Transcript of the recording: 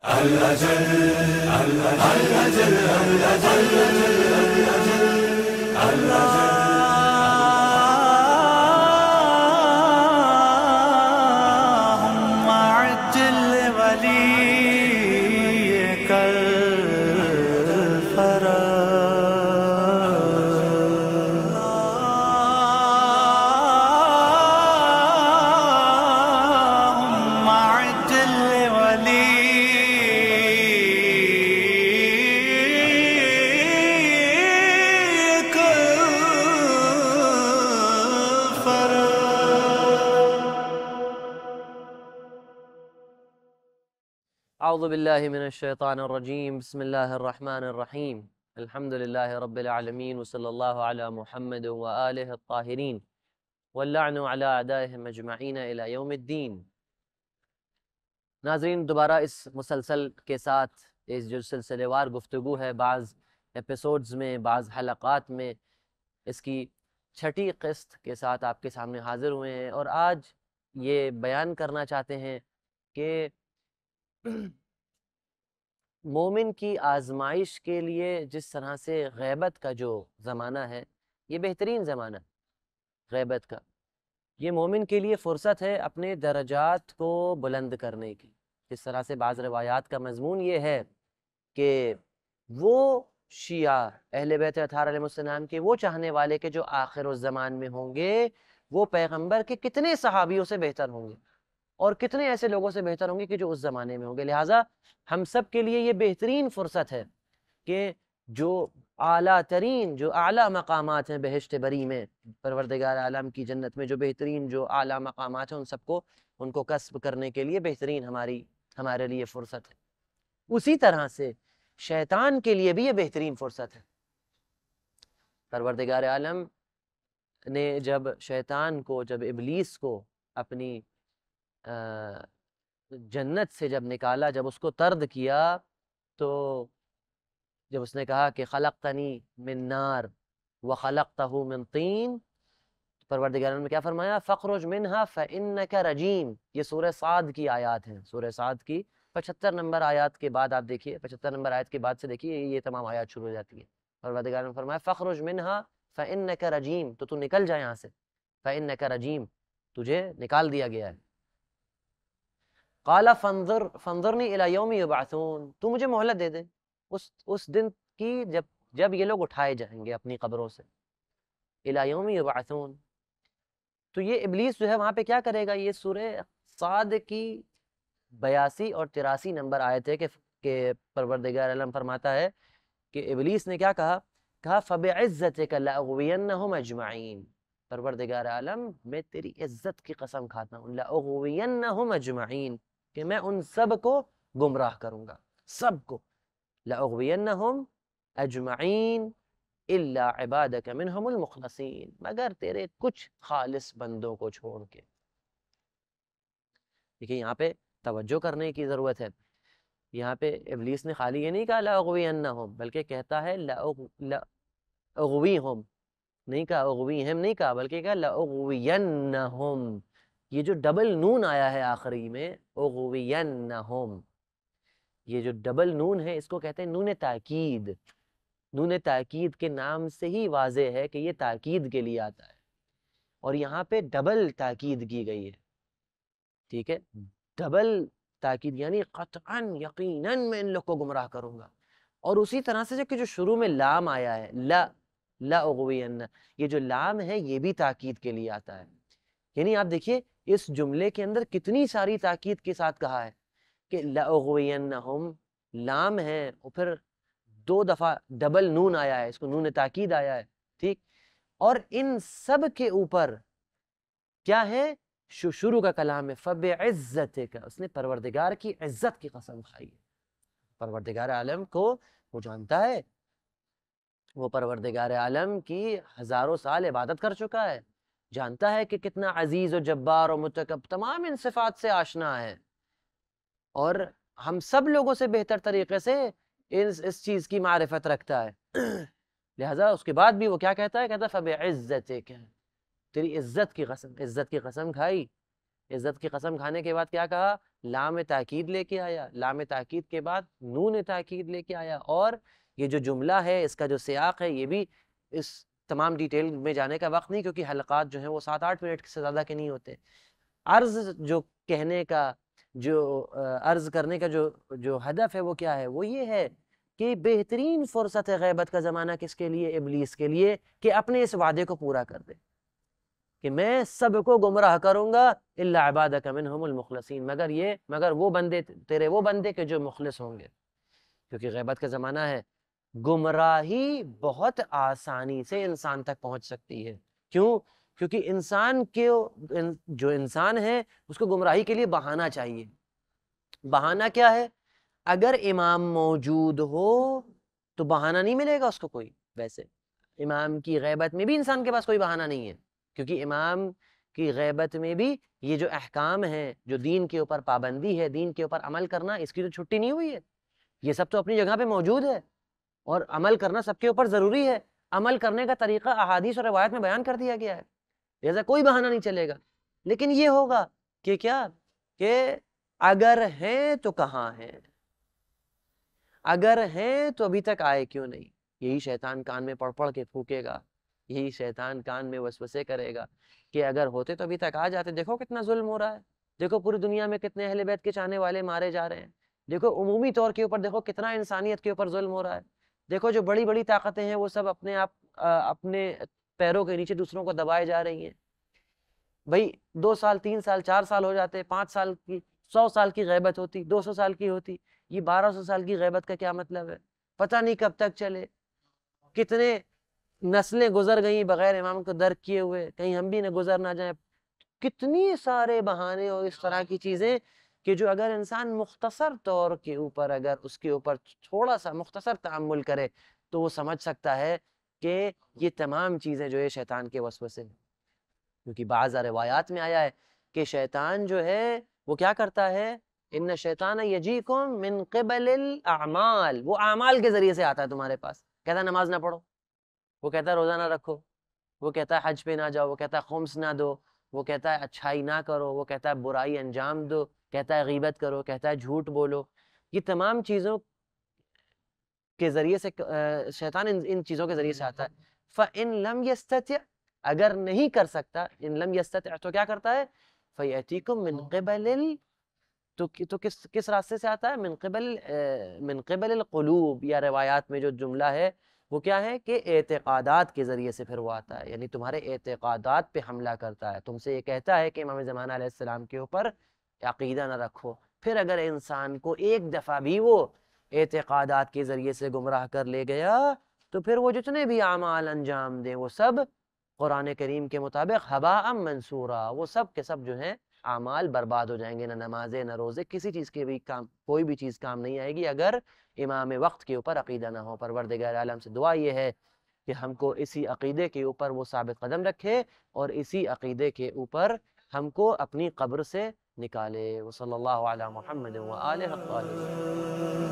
اللهم عجل وليك اللهم عجل وليك أعوذ بالله من الشيطان الرجيم بسم الله الرحمن الرحيم الحمد لله رب العالمين وصلى الله على محمد وآله الطاهرين واللعن على أعدائهم أجمعين إلى يوم الدين۔ ناظرین، دوبارہ اس مسلسل کے ساتھ اس جو سلسلے وار گفتگو ہے، بعض ایپیسوڈز میں، بعض حلقات میں، اس کی چھٹی قسط کے ساتھ آپ کے سامنے حاضر ہوئے ہیں، اور آج یہ بیان کرنا چاہتے ہیں کہ مومن کی آزمائش کے لیے جس طرح سے غیبت کا جو زمانہ ہے، یہ بہترین زمانہ ہے غیبت کا۔ یہ مومن کے لیے فرصت ہے اپنے درجات کو بلند کرنے کی۔ جس طرح سے بعض روایات کا مضمون یہ ہے کہ وہ شیعہ اہل بیت اطہار علیہ السلام کے وہ چاہنے والے کے جو آخر الزمان میں ہوں گے، وہ پیغمبر کے کتنے صحابیوں سے بہتر ہوں گے، اور کتنے ایسے لوگوں سے بہتر ہوں گے کہ جو اس زمانے میں ہوں گے۔ لہٰذا ہم سب کے لیے یہ بہترین فرصت ہے کہ جو اعلیٰ ترین، جو اعلیٰ مقامات ہیں بہشت بری میں، پروردگار عالم کی جنت میں جو بہترین جو اعلیٰ مقامات ہیں، ان کو کسب کرنے کے لیے بہترین ہمارے لیے فرصت ہے۔ اسی طرح سے شیطان کے لیے بھی یہ بہترین فرصت ہے۔ پروردگار عالم نے جب ابلیس کو اپنی جنت سے جب نکالا، جب اس کو طرد کیا، تو جب اس نے کہا کہ خلقتنی من نار وخلقتہ من طین، پروردگار نے کیا فرمایا؟ فخرج منہا فإنک رجیم۔ یہ سورہ صاد کی آیات ہیں، سورہ صاد کی 75 نمبر آیات کے بعد آپ دیکھیے، 75 نمبر آیت کے بعد سے دیکھیے یہ تمام آیات شروع ہو جاتی ہیں۔ پروردگار نے فرمایا فخرج منہا فإنک رجیم، تو نکل جائے یہاں سے، فإنک رجیم، تجھے نکال دیا گیا ہے۔ قال فانظرنی الی یوم یبعثون، تو مجھے مہلت دے دے اس دن کی جب یہ لوگ اٹھائے جائیں گے اپنی قبروں سے، الی یوم یبعثون۔ تو یہ ابلیس جو ہے وہاں پہ کیا کرے گا؟ یہ سورہ صاد کی 82 اور 83 نمبر آیت ہے کہ پروردگار عالم فرماتا ہے کہ ابلیس نے کیا کہا؟ فَبِعِزَّتِكَ لَأُغْوِيَنَّهُمْ أَجْمَعِينَ، پروردگار عالم میں تیری عزت کی قسم کھاتا ہوں، لَأُغْوِيَنَّهُمْ أَجْمَعِينَ، کہ میں ان سب کو گمراہ کروں گا، سب کو، لَأُغْوِيَنَّهُمْ أَجْمَعِينَ إِلَّا عِبَادَكَ مِنْهُمُ الْمُخْلَصِينَ، مگر تیرے کچھ خالص بندوں کو چھوڑ کے۔ دیکھیں یہاں پہ توجہ کرنے کی ضرورت ہے۔ یہاں پہ ابلیس نے خالی یہ نہیں کہا لَأُغْوِيَنَّهُمْ، بلکہ کہتا ہے لَأُغْوِيهُمْ، نہیں کہا اغویہم، نہیں کہا، بلکہ کہا لأغوینہم۔ یہ جو ڈبل نون آیا ہے آخری میں، اغوینہم، یہ جو ڈبل نون ہے اس کو کہتے ہیں نون تاکید۔ نون تاکید کے نام سے ہی واضح ہے کہ یہ تاکید کے لیے آتا ہے، اور یہاں پہ ڈبل تاکید کی گئی ہے، ٹھیک ہے؟ ڈبل تاکید یعنی قطعاً، یقیناً میں ان لوگ کو گمراہ کروں گا۔ اور اسی طرح سے جو شروع میں لام آیا ہے، لأغوین، یہ جو لام ہے یہ بھی تاکید کے لیے آتا ہے۔ یعنی آپ دیکھیے اس جملے کے اندر کتنی ساری تاکید کے ساتھ کہا ہے کہ لأغوینہم، لام ہے، اور پھر 2 دفعہ ڈبل نون آیا ہے، اس کو نون تاکید آیا ہے، ٹھیک؟ اور ان سب کے اوپر کیا ہے؟ شروع کا کلام ہے فَبِعِزَّتِكَ، اس نے پروردگار کی عزت کی قسم کھائی ہے۔ پروردگار عالم کو وہ جانتا ہے، وہ پروردگار عالم کی ہزاروں سال عبادت کر چکا ہے، جانتا ہے کہ کتنا عزیز و جبار و متکبر، تمام ان صفات سے آشنا ہے، اور ہم سب لوگوں سے بہتر طریقے سے اس چیز کی معرفت رکھتا ہے۔ لہٰذا اس کے بعد بھی وہ کیا کہتا ہے؟ کہتا ہے فَبِعِزَّتِكَ، تیری عزت کی قسم کھائی، عزت کی قسم کھانے کے بعد کیا کہا؟ لام تاکید لے کے آیا، لام تاکید کے بعد نون تاکید لے کے آیا، اور یہ جو جملہ ہے اس کا جو سیاق ہے یہ بھی اس تمام ڈیٹیل میں جانے کا وقت نہیں، کیونکہ حلقات جو ہیں وہ 7-8 منٹ سے زیادہ کے نہیں ہوتے۔ عرض جو کہنے کا جو عرض کرنے کا جو ہدف ہے وہ کیا ہے؟ وہ یہ ہے کہ بہترین فرصت غیبت کا زمانہ کس کے لیے؟ ابلیس کے لیے، کہ اپنے اس وعدے کو پورا کر دے کہ میں سب کو گمراہ کروں گا الا عبادک منہم المخلصین، مگر وہ بندے تیرے وہ بندے کہ جو مخلص ہوں گے، کیونکہ غیبت کا زمانہ ہے۔ گمراہی بہت آسانی سے انسان تک پہنچ سکتی ہے، کیوں؟ کیونکہ انسان کے جو انسان ہے اس کو گمراہی کے لیے بہانہ چاہیے۔ بہانہ کیا ہے؟ اگر امام موجود ہو تو بہانہ نہیں ملے گا اس کو کوئی۔ ویسے امام کی غیبت میں بھی انسان کے پاس کوئی بہانہ نہیں ہے، کیونکہ امام کی غیبت میں بھی یہ جو احکام ہیں، جو دین کے اوپر پابندی ہے، دین کے اوپر عمل کرنا، اس کی تو چھٹی نہیں ہوئی ہے، یہ سب تو اپنی جگہ پہ موجود ہے، اور عمل کرنا سب کے اوپر ضروری ہے۔ عمل کرنے کا طریقہ احادیث اور روایت میں بیان کر دیا گیا ہے، لہذا کوئی بہانہ نہیں چلے گا۔ لیکن یہ ہوگا کہ کیا؟ کہ اگر ہیں تو کہاں ہیں، اگر ہیں تو ابھی تک آئے کیوں نہیں؟ یہی شیطان کان میں پڑھ پڑھ کے پھونکے گا، یہی شیطان کان میں وسوسے کرے گا کہ اگر ہوتے تو ابھی تک آ جاتے۔ دیکھو کتنا ظلم ہو رہا ہے، دیکھو پوری دنیا میں کتنے اہل بیت کے چاہنے والے مارے جا رہے ہیں، دیکھو عمومی طور کے اوپر دیکھو کتنا انسانیت کے اوپر ظلم ہو رہا ہے، دیکھو جو بڑی بڑی طاقتیں ہیں وہ سب اپنے پیروں کے نیچے دوسروں کو دبائے جا رہی ہیں۔ بھائی 2 سال 3 سال 4 سال ہو جاتے، 5 سال کی 100 سال کی غیبت ہوتی، 200 سال کی ہوتی، یہ 1200 سال کی غیبت کا کیا مطلب ہے؟ پتہ نہیں کب تک چلے، کتنے نسلیں گزر گئیں بغیر امام کو درک کیے ہوئے، کہیں ہم بھی نہ گزر نہ جائیں۔ کتنی سارے بہانے اور اس طرح کی چیزیں کہ جو اگر انسان مختصر طور کے اوپر اگر اس کے اوپر تھوڑا سا مختصر تأمل کرے تو وہ سمجھ سکتا ہے کہ یہ تمام چیزیں جو ہے شیطان کے وسوسے ہیں۔ کیونکہ بعض روایات میں آیا ہے کہ شیطان جو ہے وہ کیا کرتا ہے؟ ان شیطان یجیکم من قبل الاعمال، وہ اعمال کے ذریعے سے آتا ہے تمہارے پاس، کہتا ہے نماز نہ پڑھو، وہ کہتا ہے روزہ نہ رکھو، وہ کہتا ہے حج پہ نہ جاؤ، وہ کہتا ہے خمس نہ دو، وہ کہتا ہے اچھائی نہ کرو، وہ کہتا ہے برائی انجام دو، کہتا ہے غیبت کرو، کہتا ہے جھوٹ بولو۔ یہ تمام چیزوں کے ذریعے سے شیطان ان چیزوں کے ذریعے سے آتا ہے۔ فَإِن لَمْ يَسْتَطِعْ، اگر نہیں کر سکتا، ان لم يستطع تو کیا کرتا ہے؟ فَيَأْتِيكُم مِّن قِبَلِ تو کس راستے سے آتا ہے؟ من قبل القلوب، یا روایات میں جو جملہ ہے وہ کیا ہے کہ اعتقادات کے ذریعے سے پھر وہ آتا ہے، یعنی تمہارے اعتقادات پہ حملہ کرتا ہے، تم سے یہ کہتا ہے کہ امام زمانہ علیہ السلام کے اوپر عقیدہ نہ رکھو۔ پھر اگر انسان کو ایک دفعہ بھی وہ اعتقادات کے ذریعے سے گمراہ کر لے گیا تو پھر وہ جتنے بھی اعمال انجام دیں وہ سب قرآن کریم کے مطابق ہباء منصورا، وہ سب کے سب جو ہیں اعمال برباد ہو جائیں گے، نہ نمازیں نہ روزے، کسی چیز کے بھی کام، کوئی بھی چیز کام نہیں آئے گی اگر امام وقت کے اوپر عقیدہ نہ ہو۔ پروردگار عالم سے دعا یہ ہے کہ ہم کو اسی عقیدے کے اوپر وہ ثابت قدم رکھے اور اسی عقیدے کے اوپر ہم کو اپنی قبر سے نکالے۔ وصلی اللہ علی محمد وآلہ الطاہرین۔